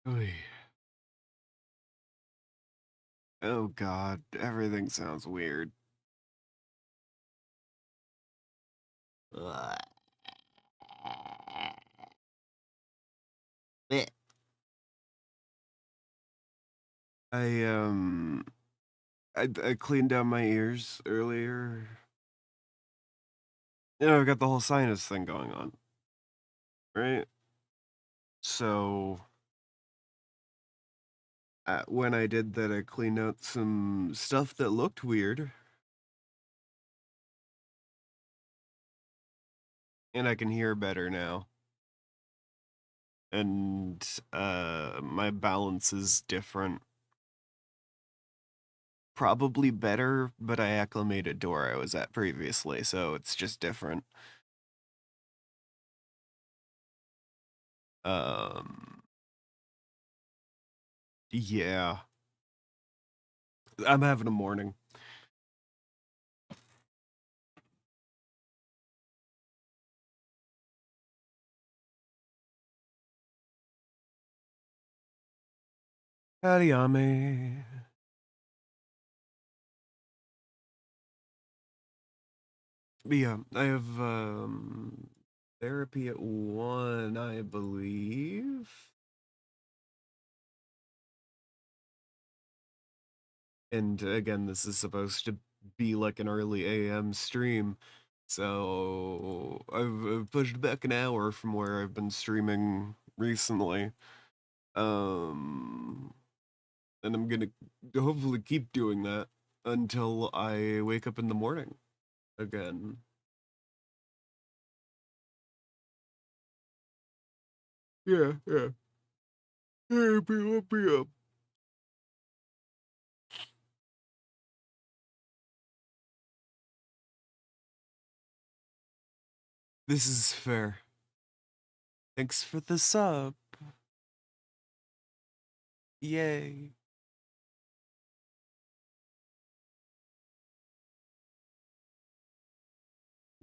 Oy. Oh god, everything sounds weird. Ugh. Bleh. I I cleaned out my ears earlier. I've got the whole sinus thing going on, right? So when I did that, I cleaned out some stuff that looked weird, and I can hear better now. And my balance is different. Probably better, but I acclimated to where I was at previously, so it's just different. Um, yeah, I'm having a morning. Ariame. But yeah, I have therapy at 1, I believe. And again, this is supposed to be like an early AM stream. So I've pushed back an hour from where I've been streaming recently. Um and I'm gonna hopefully keep doing that until I wake up in the morning again. Yeah, yeah. Yeah, be up. This is fair. Thanks for the sub. Yay.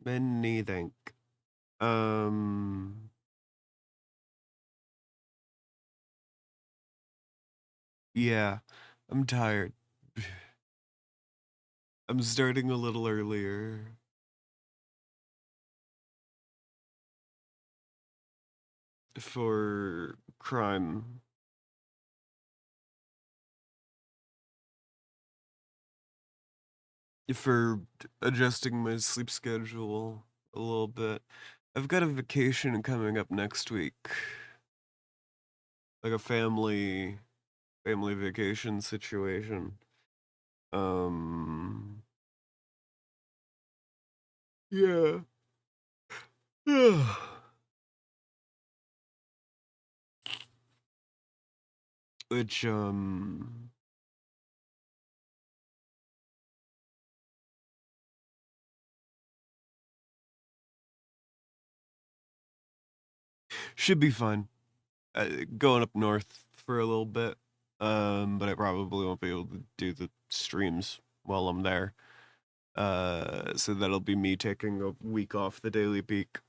Many thank. Um, yeah, I'm tired. I'm starting a little earlier for crime. For adjusting my sleep schedule a little bit. I've got a vacation coming up next week. Like a family vacation situation. Um yeah. Which should be fun. Going up north for a little bit. But I probably won't be able to do the streams while I'm there. So that'll be me taking a week off the Daily Peak.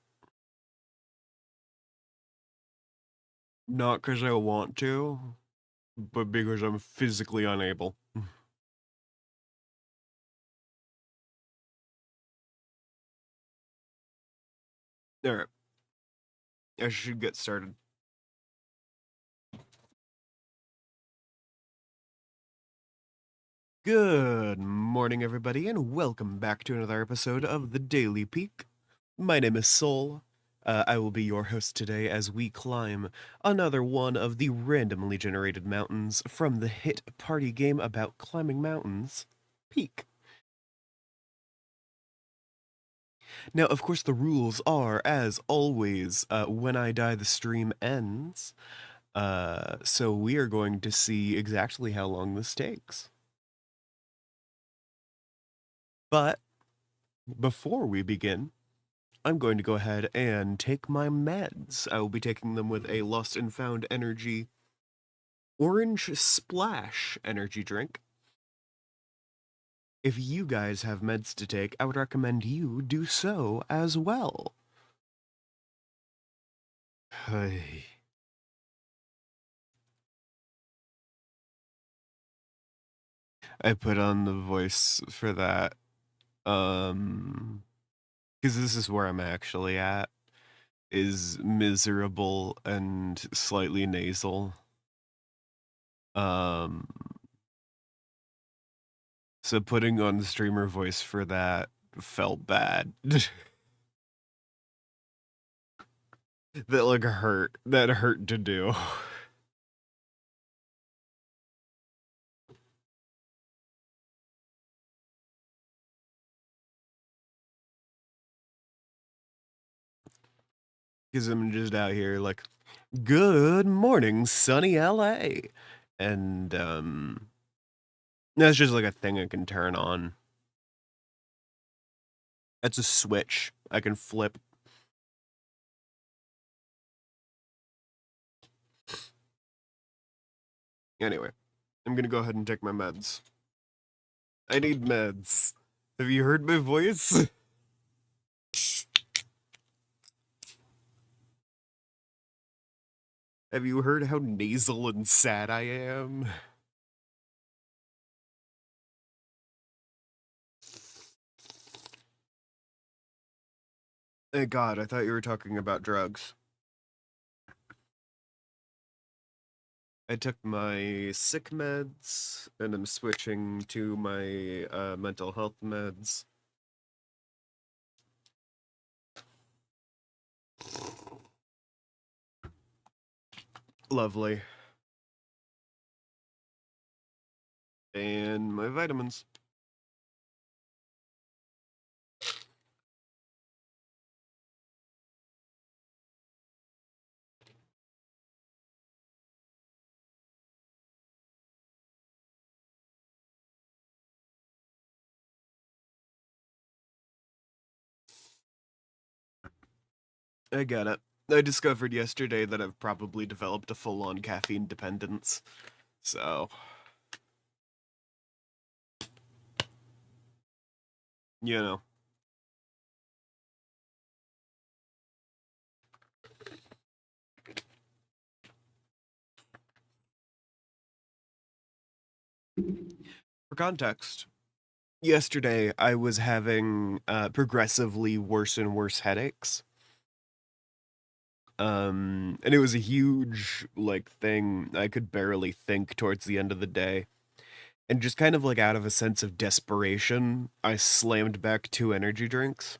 Not because I want to, but because I'm physically unable. Alright, I should get started. Good morning, everybody, and welcome back to another episode of the Daily Peak. My name is Soul. I will be your host today as we climb another one of the randomly generated mountains from the hit party game about climbing mountains, Peak. Now, of course, the rules are, as always, when I die, the stream ends. So we are going to see exactly how long this takes. But before we begin, I'm going to go ahead and take my meds. I will be taking them with a Lost and Found Energy Orange Splash energy drink. If you guys have meds to take, I would recommend you do so as well. Hey. I put on the voice for that. Because this is where I'm actually at, is miserable and slightly nasal. Um, so putting on the streamer voice for that felt bad. That like hurt. That hurt to do. Because I'm just out here like, good morning, sunny LA. And that's just like a thing I can turn on. That's a switch I can flip. Anyway, I'm gonna go ahead and take my meds. I need meds. Have you heard my voice? Have you heard how nasal and sad I am? Thank God, I thought you were talking about drugs. I took my sick meds, and I'm switching to my mental health meds. Lovely. And my vitamins. I get it. I discovered yesterday that I've probably developed a full-on caffeine dependence. So, you know. For context, yesterday I was having progressively worse and worse headaches. And it was a huge like thing. I could barely think towards the end of the day. And just kind of like out of a sense of desperation, I slammed back 2 energy drinks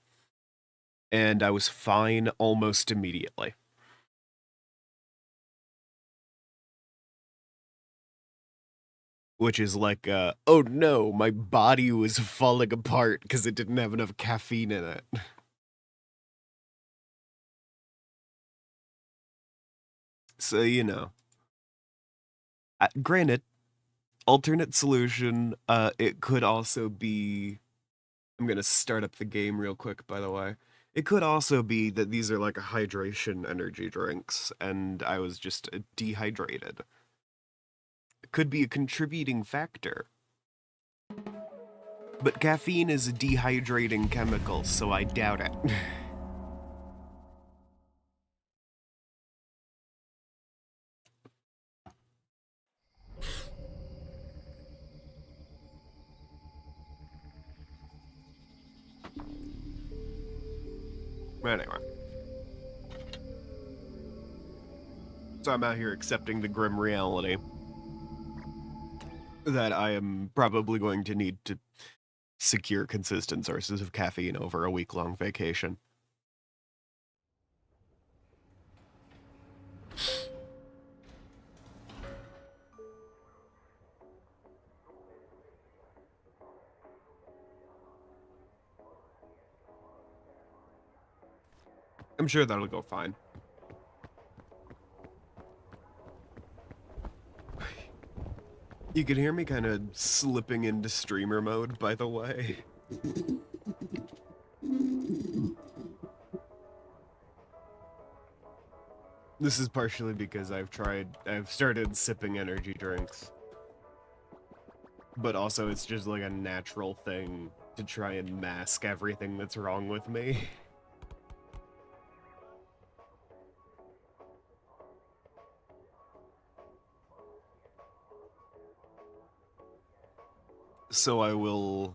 and I was fine almost immediately. Which is like, oh no, my body was falling apart because it didn't have enough caffeine in it. So, granted, alternate solution, it could also be. I'm gonna start up the game real quick, by the way. It could also be that these are like hydration energy drinks, and I was just dehydrated. It could be a contributing factor. But caffeine is a dehydrating chemical, so I doubt it. Anyway. So I'm out here accepting the grim reality that I am probably going to need to secure consistent sources of caffeine over a week-long vacation. I'm sure that'll go fine. You can hear me kind of slipping into streamer mode, by the way. This is partially because I've started sipping energy drinks. But also it's just like a natural thing to try and mask everything that's wrong with me. So I will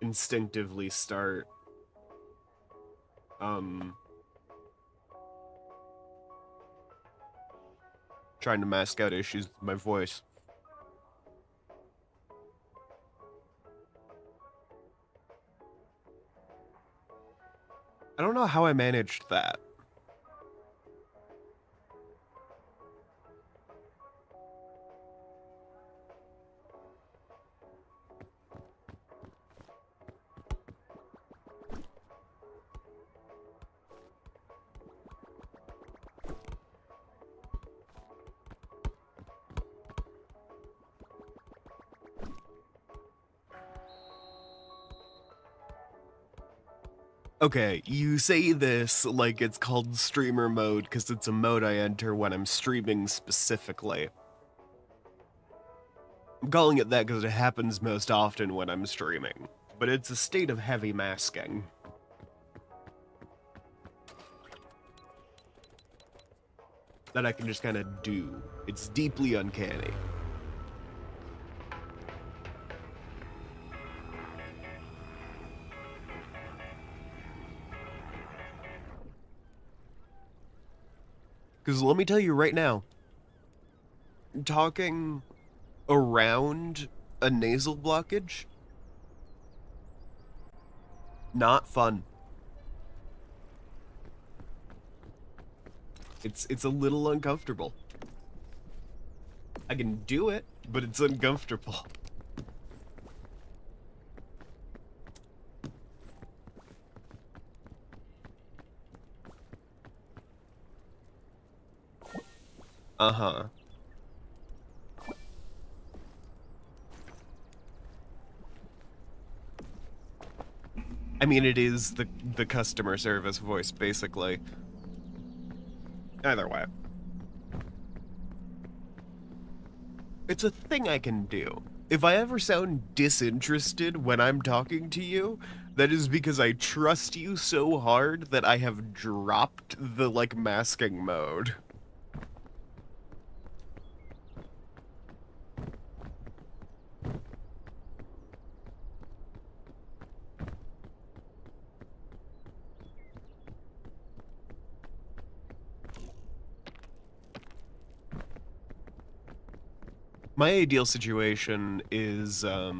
instinctively start trying to mask out issues with my voice. I don't know how I managed that. Okay, you say this like it's called streamer mode because it's a mode I enter when I'm streaming specifically. I'm calling it that because it happens most often when I'm streaming, but it's a state of heavy masking. That I can just kind of do. It's deeply uncanny. Because let me tell you right now, talking around a nasal blockage, not fun. It's a little uncomfortable. I can do it, but it's uncomfortable. Uh-huh. I mean, it is the customer service voice, basically. Either way. It's a thing I can do. If I ever sound disinterested when I'm talking to you, that is because I trust you so hard that I have dropped the, like, masking mode. My ideal situation is, I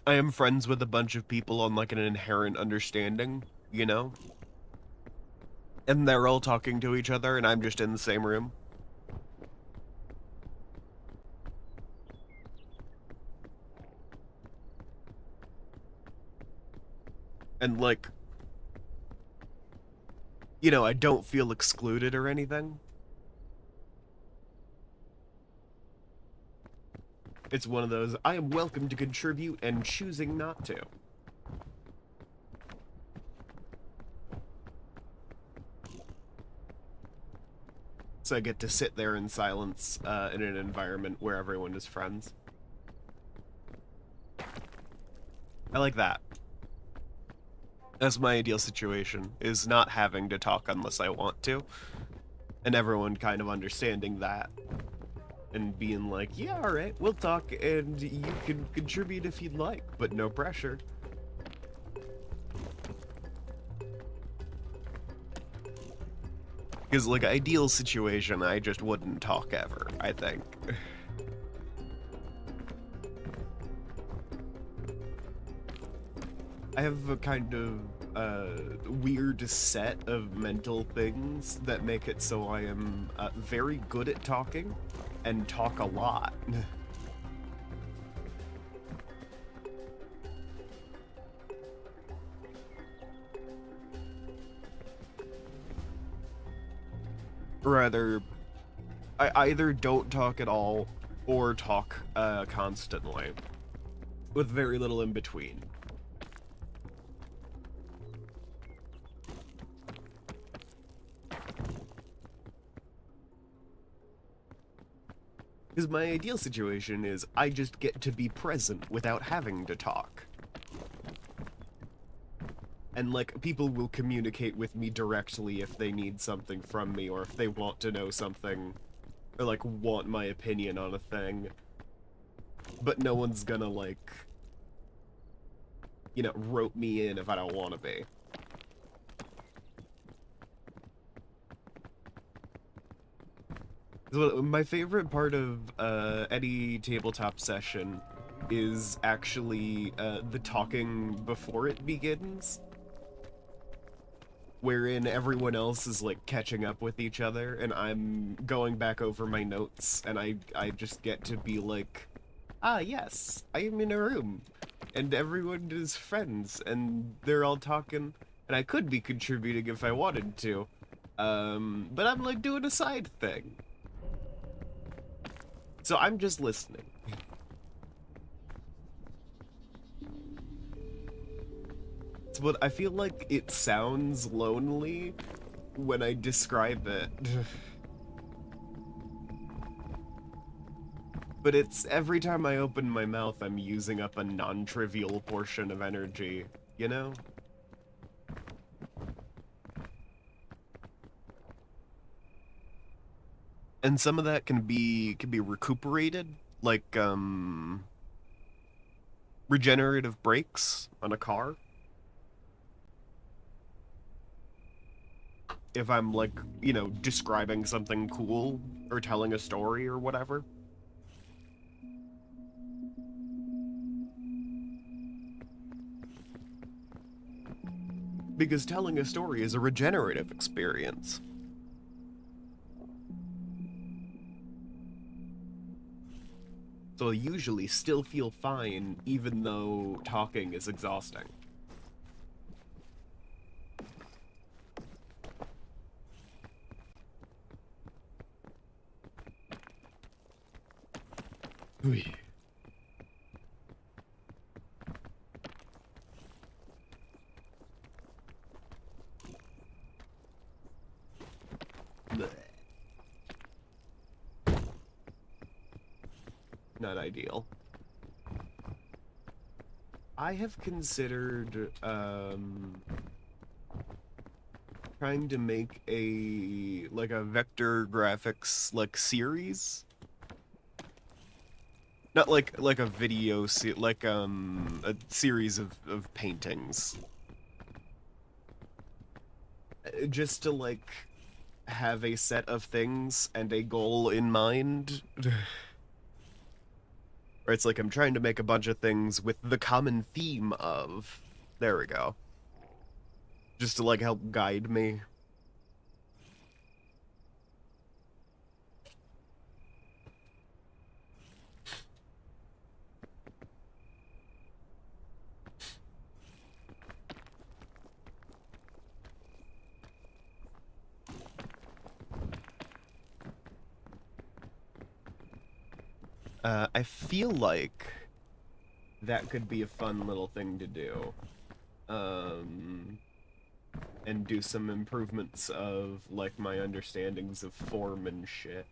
am friends with a bunch of people on, like, an inherent understanding, you know? And they're all talking to each other, and I'm just in the same room. And, like, you know, I don't feel excluded or anything. It's one of those, I am welcome to contribute and choosing not to. So I get to sit there in silence in an environment where everyone is friends. I like that. That's my ideal situation, is not having to talk unless I want to. And everyone kind of understanding that. And being like, yeah, alright, we'll talk and you can contribute if you'd like, but no pressure. Because, like, ideal situation, I just wouldn't talk ever, I think. I have a kind of weird set of mental things that make it so I am very good at talking and talk a lot. Rather, I either don't talk at all or talk constantly, with very little in between. Because my ideal situation is I just get to be present without having to talk. And, like, people will communicate with me directly if they need something from me or if they want to know something or like want my opinion on a thing, but no one's gonna like, you know, rope me in if I don't want to be. So my favorite part of any tabletop session is actually the talking before it begins, wherein everyone else is like catching up with each other and I'm going back over my notes and I just get to be like, ah yes, I am in a room and everyone is friends and they're all talking and I could be contributing if I wanted to. But I'm like doing a side thing. So I'm just listening. But I feel like it sounds lonely when I describe it. But it's every time I open my mouth, I'm using up a non-trivial portion of energy, you know? And some of that can be recuperated, like regenerative brakes on a car. If I'm like, you know, describing something cool or telling a story or whatever. Because telling a story is a regenerative experience. So I usually still feel fine even though talking is exhausting. Ooh. Not ideal. I have considered trying to make a vector graphics like series. Not like a video like a series of paintings. Just to like have a set of things and a goal in mind. Or it's like I'm trying to make a bunch of things with the common theme of... There we go. Just to like help guide me. I feel like that could be a fun little thing to do. And do some improvements of, like, my understandings of form and shit.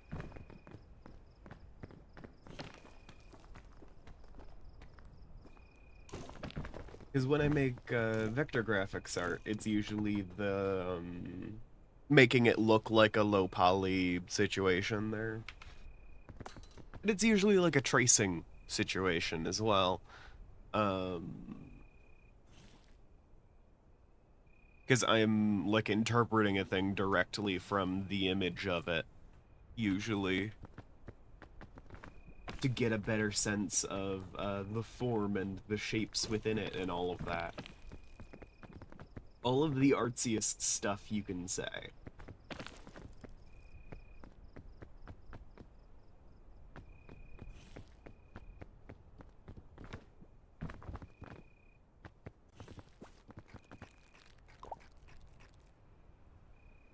Because when I make vector graphics art, it's usually the making it look like a low poly situation there. But it's usually like a tracing situation as well. Because I'm like interpreting a thing directly from the image of it, usually, to get a better sense of the form and the shapes within it and all of that. All of the artsiest stuff you can say.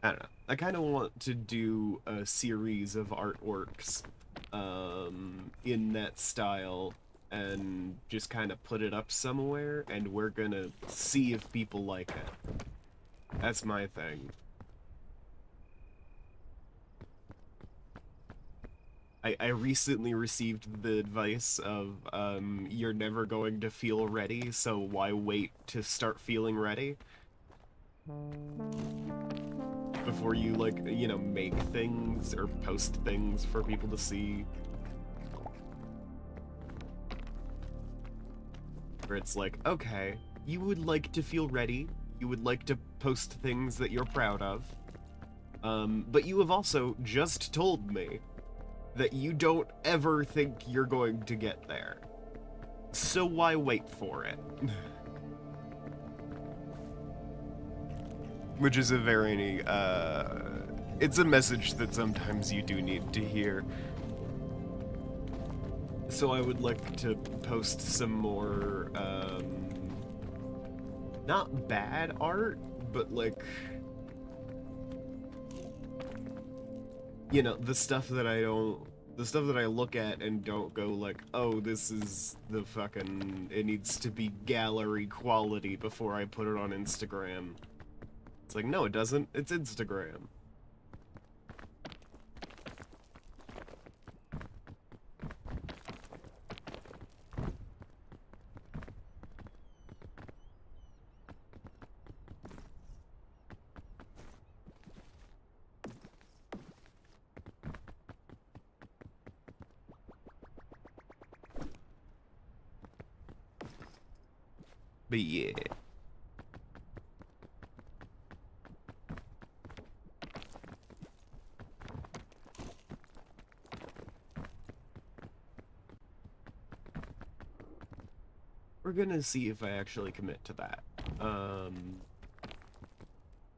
I don't know. I kind of want to do a series of artworks in that style and just kind of put it up somewhere, and we're gonna see if people like it. That's my thing. I recently received the advice of, you're never going to feel ready, so why wait to start feeling ready? before you, like, you know, make things or post things for people to see. Where it's like, okay, you would like to feel ready, you would like to post things that you're proud of, but you have also just told me that you don't ever think you're going to get there. So why wait for it? Which is a very, it's a message that sometimes you do need to hear. So I would like to post some more, not bad art, but like, you know, the stuff that I look at and don't go like, oh, this is the fucking, it needs to be gallery quality before I put it on Instagram. It's like, no, it doesn't. It's Instagram. But yeah. We're gonna see if I actually commit to that.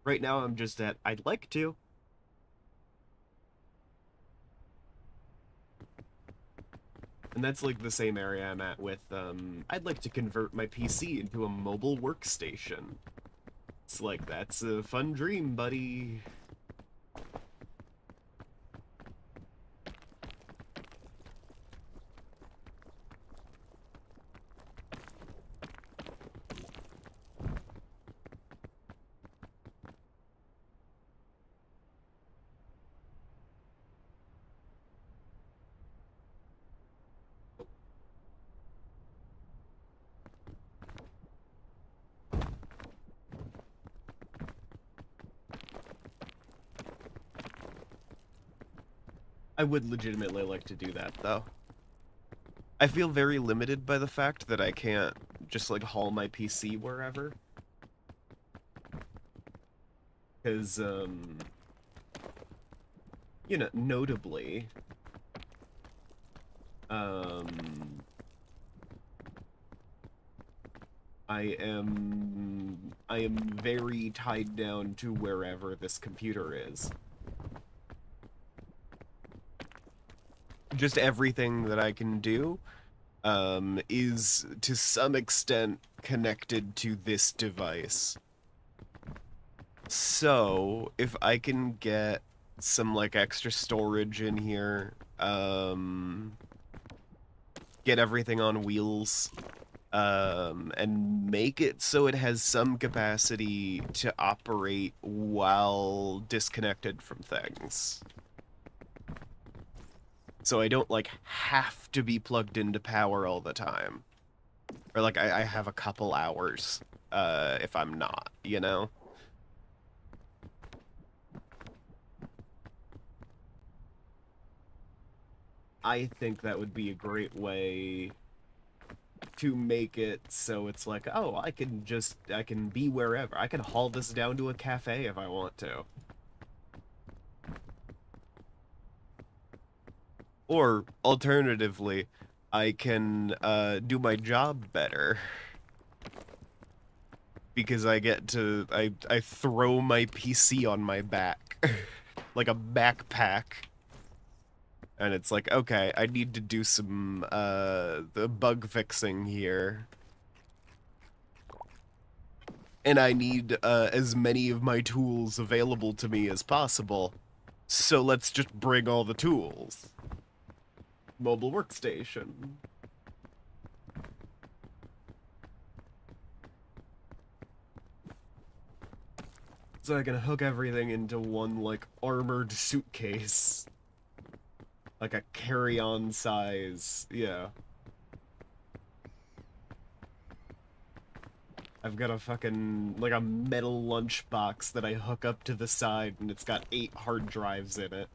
Right now I'm just at, I'd like to. And that's like the same area I'm at with, I'd like to convert my PC into a mobile workstation. It's like, that's a fun dream, buddy. I would legitimately like to do that, though. I feel very limited by the fact that I can't just, like, haul my PC wherever. Because, you know, notably, I am very tied down to wherever this computer is. Just everything that I can do is to some extent connected to this device. So if I can get some like extra storage in here, get everything on wheels, and make it so it has some capacity to operate while disconnected from things. So I don't, like, have to be plugged into power all the time. Or, like, I have a couple hours, if I'm not, you know? I think that would be a great way to make it so it's like, oh, I can be wherever. I can haul this down to a cafe if I want to. Or, alternatively, I can, do my job better. Because I get to, I throw my PC on my back. Like a backpack. And it's like, okay, I need to do some, the bug fixing here. And I need, as many of my tools available to me as possible. So let's just bring all the tools. Mobile workstation. So I can hook everything into one, like, armored suitcase. Like a carry-on size, yeah. I've got a fucking, like a metal lunchbox that I hook up to the side, and it's got 8 hard drives in it.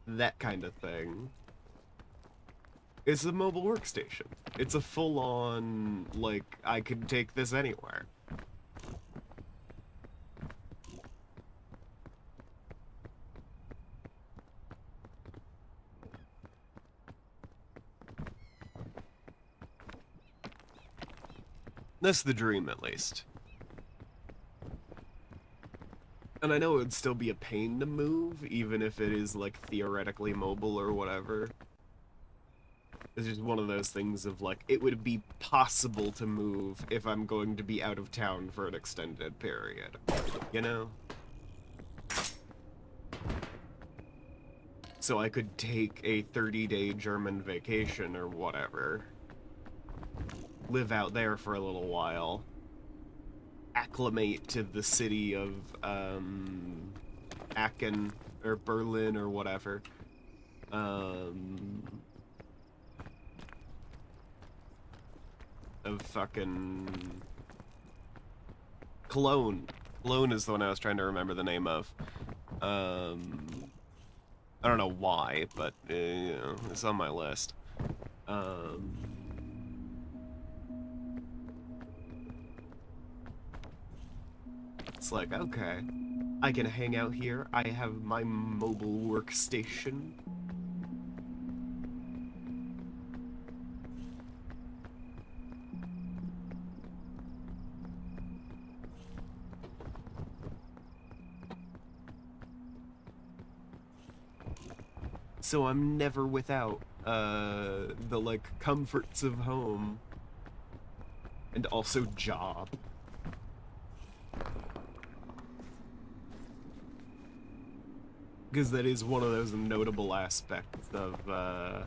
That kind of thing. It's a mobile workstation. It's a full-on, like, I could take this anywhere. That's the dream, at least. And I know it would still be a pain to move, even if it is, like, theoretically mobile or whatever. It's just one of those things of, like, it would be possible to move if I'm going to be out of town for an extended period. You know? So I could take a 30-day German vacation or whatever. Live out there for a little while. Acclimate to the city of, Aachen, or Berlin, or whatever. Of fucking... Cologne. Cologne is the one I was trying to remember the name of. I don't know why, but, you know, it's on my list. It's like, okay, I can hang out here. I have my mobile workstation. So I'm never without, the, like, comforts of home. And also job. Because that is one of those notable aspects of,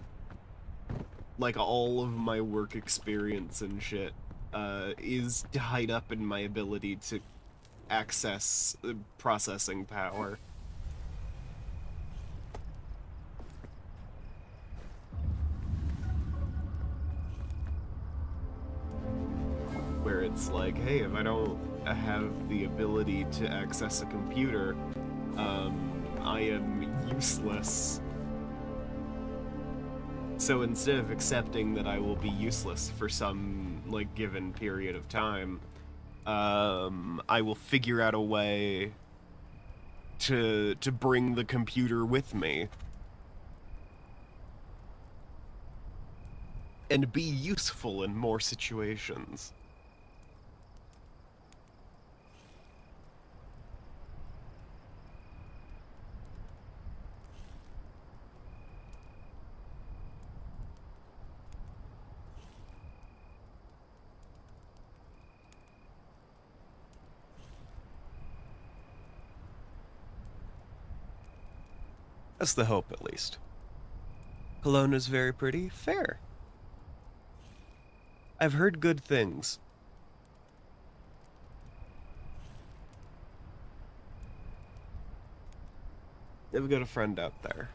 like, all of my work experience and shit, is tied up in my ability to access processing power. Where it's like, hey, if I don't have the ability to access a computer, I am useless. So instead of accepting that I will be useless for some, like, given period of time, I will figure out a way to bring the computer with me. And be useful in more situations. That's the hope, at least. Cologne is very pretty. Fair. I've heard good things. I've got a friend out there.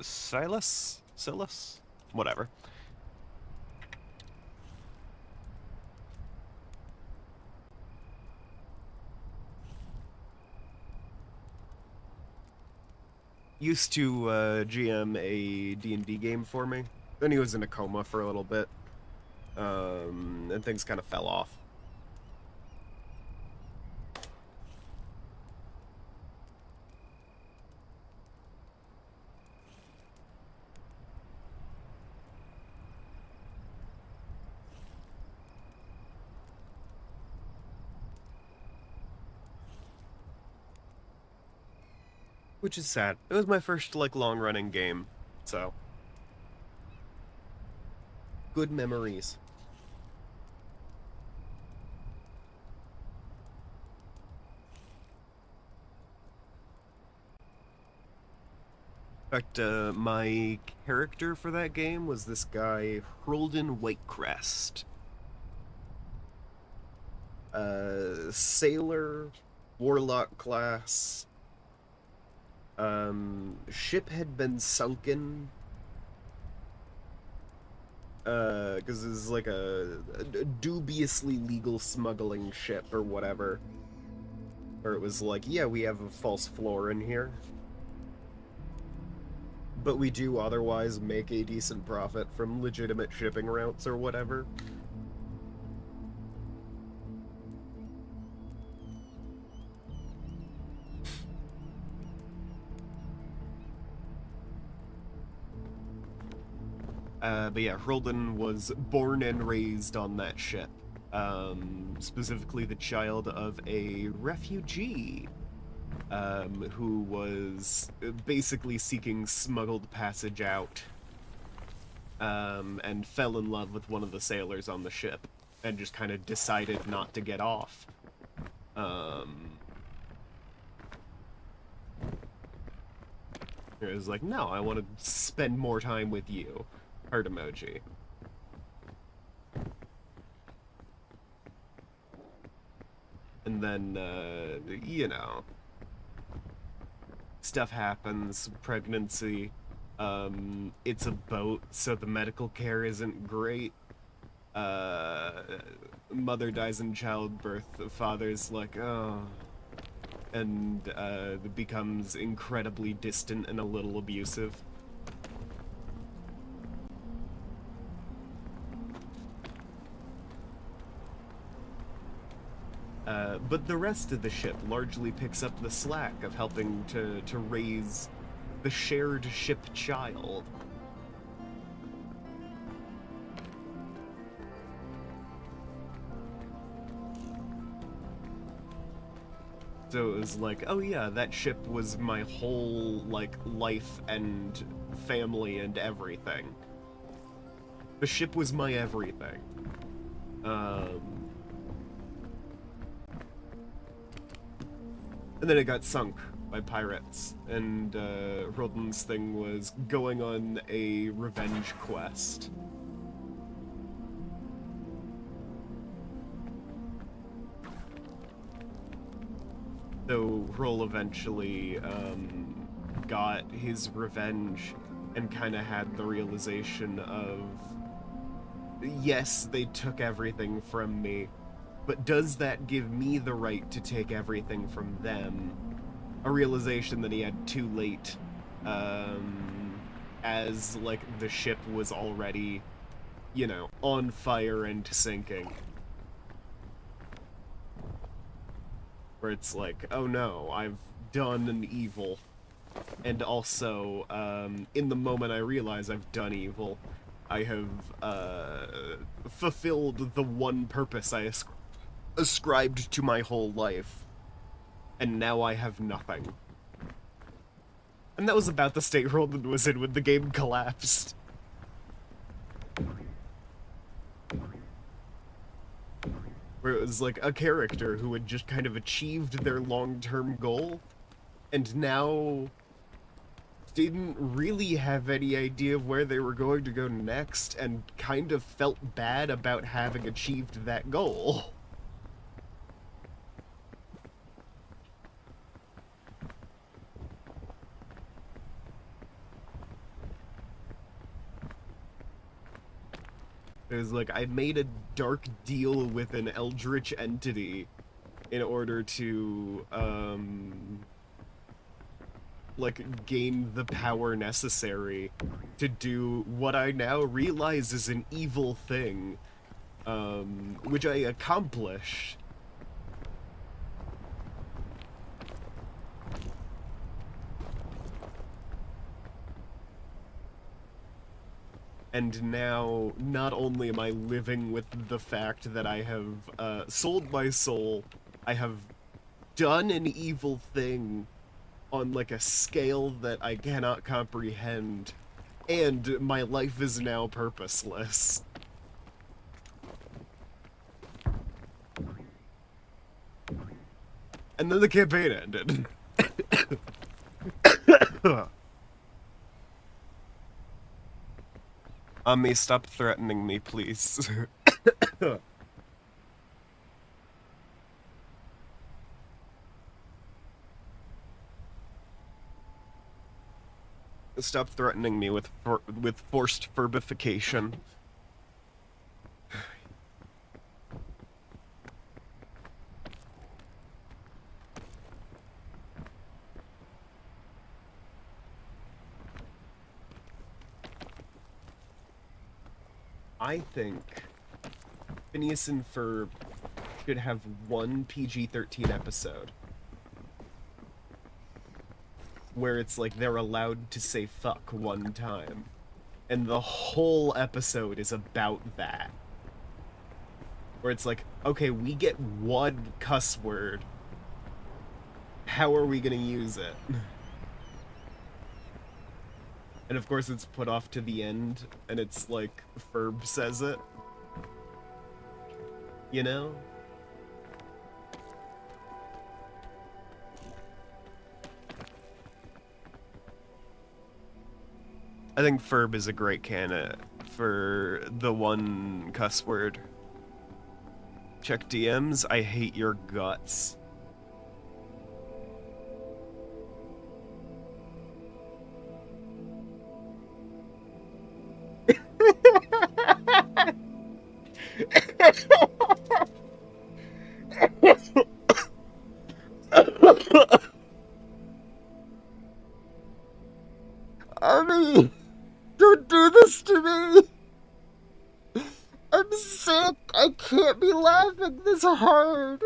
Silas? Whatever. Used to GM a D&D game for me. Then he was in a coma for a little bit. And things kind of fell off. Which is sad. It was my first, like, long-running game, so... Good memories. In fact, my character for that game was this guy, Hrolden Whitecrest. Sailor, Warlock class. Ship had been sunken. Because it's like a dubiously legal smuggling ship or whatever. Or it was like, yeah, we have a false floor in here. But we do otherwise make a decent profit from legitimate shipping routes or whatever. But yeah, Hroldan was born and raised on that ship. Specifically the child of a refugee who was basically seeking smuggled passage out, and fell in love with one of the sailors on the ship and just kind of decided not to get off. It was like, no, I want to spend more time with you. Heart emoji. And then, you know, stuff happens, pregnancy, it's a boat, so the medical care isn't great. Mother dies in childbirth, the father's like, oh, and becomes incredibly distant and a little abusive. But the rest of the ship largely picks up the slack of helping to raise the shared ship child. So it was like, oh yeah, that ship was my whole, like, life and family and everything. The ship was my everything. And then it got sunk by pirates, and Hroldan's thing was going on a revenge quest. So Hrol eventually got his revenge and kind of had the realization of, yes, they took everything from me, but does that give me the right to take everything from them? A realization that he had too late, as, like, the ship was already, you know, on fire and sinking. Where it's like, oh no, I've done an evil. And also, in the moment I realize I've done evil, I have, fulfilled the one purpose I ascribed to my whole life. And now I have nothing. And that was about the state Hroldan was in when the game collapsed. Where it was like a character who had just kind of achieved their long-term goal, and now didn't really have any idea of where they were going to go next, and kind of felt bad about having achieved that goal. It was like, I made a dark deal with an eldritch entity in order to, like, gain the power necessary to do what I now realize is an evil thing, which I accomplished. And now, not only am I living with the fact that I have sold my soul, I have done an evil thing on, like, a scale that I cannot comprehend, and my life is now purposeless. And then the campaign ended. Ami, stop threatening me, please. Stop threatening me with forced furbification. I think Phineas and Ferb should have one PG-13 episode where it's like they're allowed to say fuck one time, and the whole episode is about that. Where it's like, okay, we get one cuss word. How are we gonna use it? And of course it's put off to the end, and it's like, Ferb says it. You know? I think Ferb is a great candidate for the one cuss word. Check DMs, I hate your guts. Army, don't do this to me. I'm sick. I can't be laughing this hard.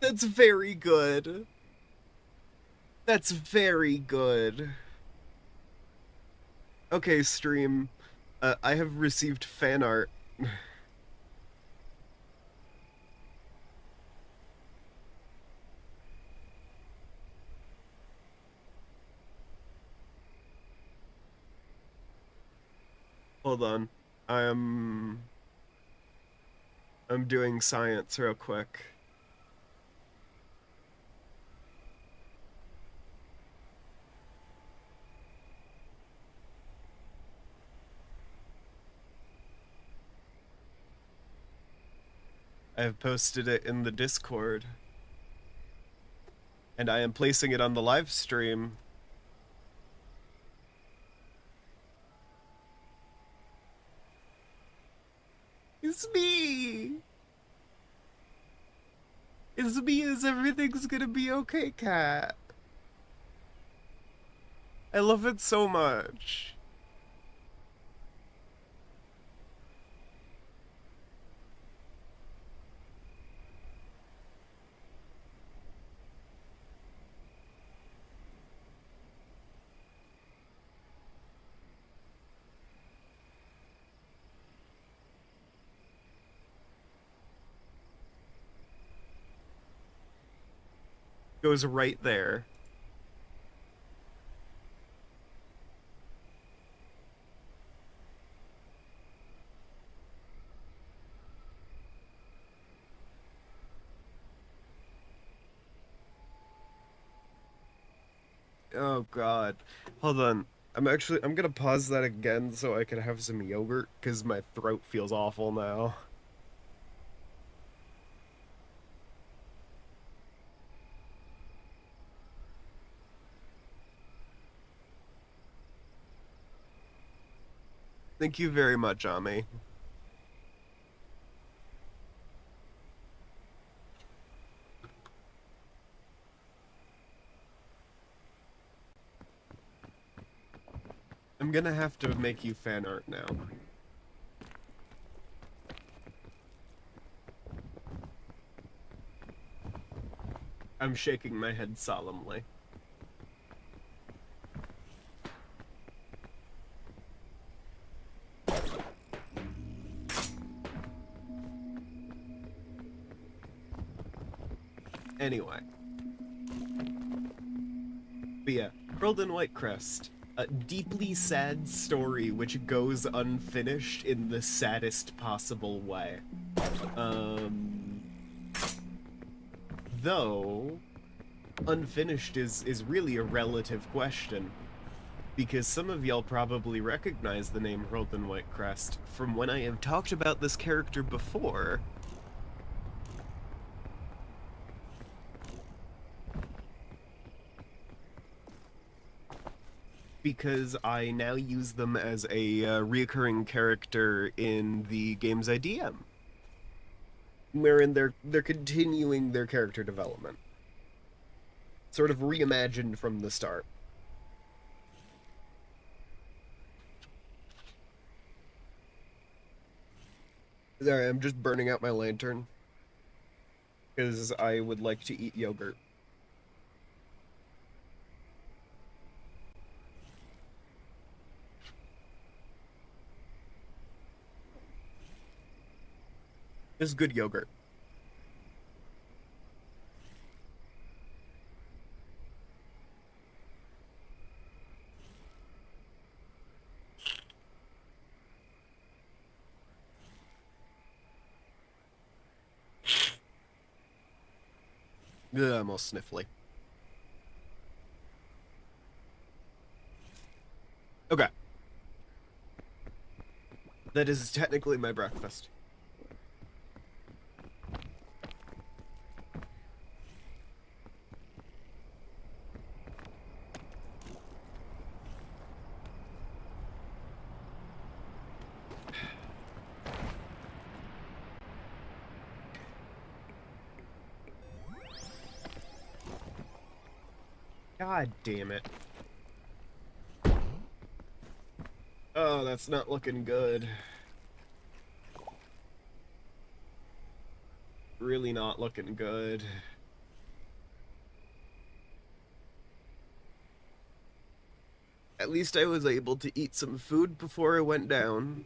That's very good. That's very good. Okay, stream. I have received fan art. Hold on. I'm doing science real quick. I have posted it in the Discord. And I am placing it on the live stream. It's me! It's me, is everything's gonna be okay, cat. I love it so much. Goes right there. Oh god. Hold on. I'm gonna pause that again so I can have some yogurt, because my throat feels awful now. Thank you very much, Ami. I'm gonna have to make you fan art now. I'm shaking my head solemnly. Anyway. But yeah, Earlden Whitecrest. A deeply sad story which goes unfinished in the saddest possible way. Though, unfinished is really a relative question. Because some of y'all probably recognize the name Earlden Whitecrest from when I have talked about this character before because I now use them as a reoccurring character in the games I DM, wherein they're continuing their character development, sort of reimagined from the start. Sorry, I'm just burning out my lantern because I would like to eat yogurt. This is good yogurt. Ugh, I'm all sniffly. Okay. That is technically my breakfast. God damn it. Oh, that's not looking good. Really not looking good. At least I was able to eat some food before I went down.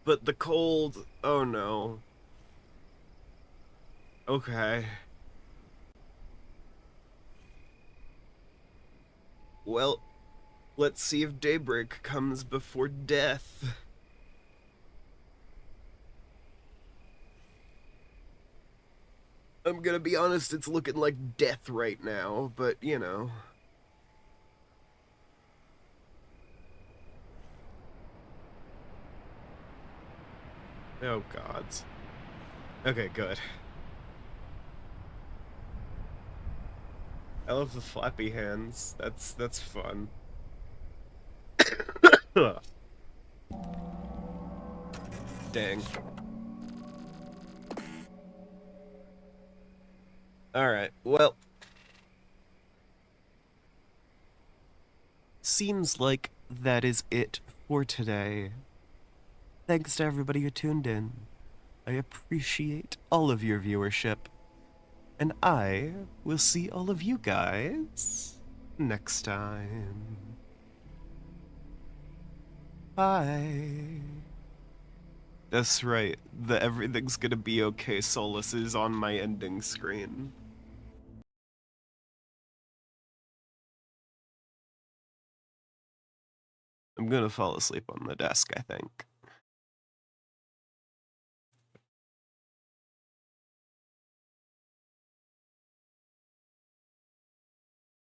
But the cold, oh no. Okay. Well, let's see if daybreak comes before death. I'm gonna be honest, it's looking like death right now, but you know. Oh gods. Okay, good. I love the flappy hands. That's fun. Dang. Alright, well. Seems like that is it for today. Thanks to everybody who tuned in. I appreciate all of your viewership. And I will see all of you guys next time. Bye. That's right. The everything's gonna be okay solace is on my ending screen. I'm gonna fall asleep on the desk, I think.